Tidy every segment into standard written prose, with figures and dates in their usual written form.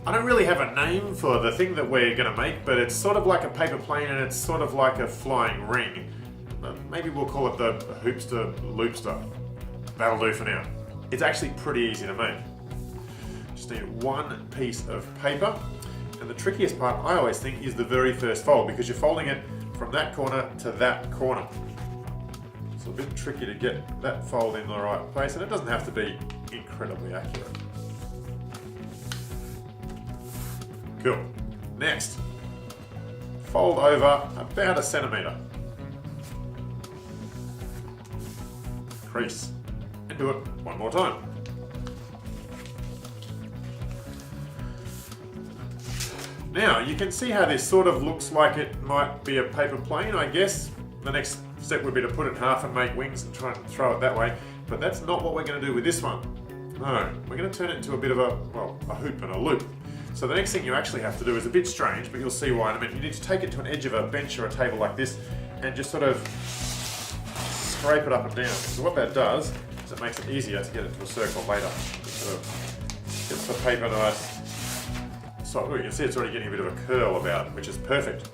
I don't really have a name for the thing that we're going to make, but it's sort of like a paper plane and it's sort of like a flying ring. Maybe we'll call it the hoopster loopster. That'll do for now. It's actually pretty easy to make. Just need one piece of paper, and the trickiest part I always think is the very first fold, because you're folding it from that corner to that corner. It's a bit tricky to get that fold in the right place, and it doesn't have to be incredibly accurate. Cool. Next, fold over about 1 centimetre. Crease, and do it one more time. Now, you can see how this sort of looks like it might be a paper plane, I guess. The next step would be to put it in half and make wings and try and throw it that way, but that's not what we're going to do with this one. No, we're going to turn it into a bit of a hoop and a loop. So the next thing you actually have to do is a bit strange, but you'll see why in a minute. You need to take it to an edge of a bench or a table like this and just sort of scrape it up and down. So what that does is it makes it easier to get it to a circle later. It sort of gets the paper nice. So you can see it's already getting a bit of a curl about it, which is perfect.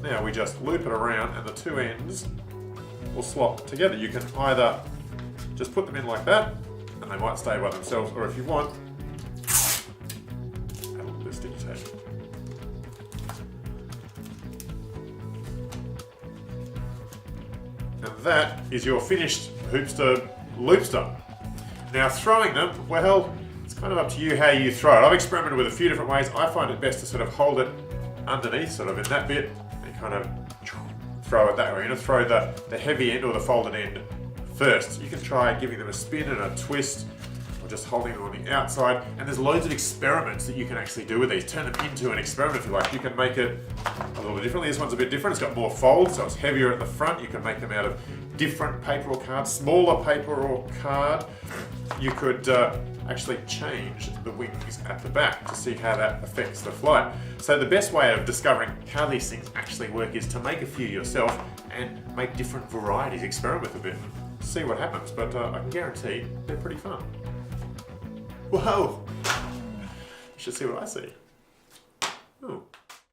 Now we just loop it around and the two ends will slot together. You can either just put them in like that and they might stay by themselves, or if you want, add a little bit of sticky tape. And that is your finished hoopster loopster. Now throwing them, well, it's kind of up to you how you throw it. I've experimented with a few different ways. I find it best to sort of hold it underneath, sort of in that bit, and kind of throw it that way. You're going to throw the heavy end or the folded end first. You can try giving them a spin and a twist, or just holding them on the outside. And there's loads of experiments that you can actually do with these. Turn them into an experiment if you like. You can make it a little bit differently. This one's a bit different. It's got more folds, so it's heavier at the front. You can make them out of different paper or card, smaller paper or card. You could actually change the wings at the back to see how that affects the flight. So the best way of discovering how these things actually work is to make a few yourself and make different varieties, experiment with a bit, see what happens. But I can guarantee they're pretty fun. Whoa! You should see what I see. Oh.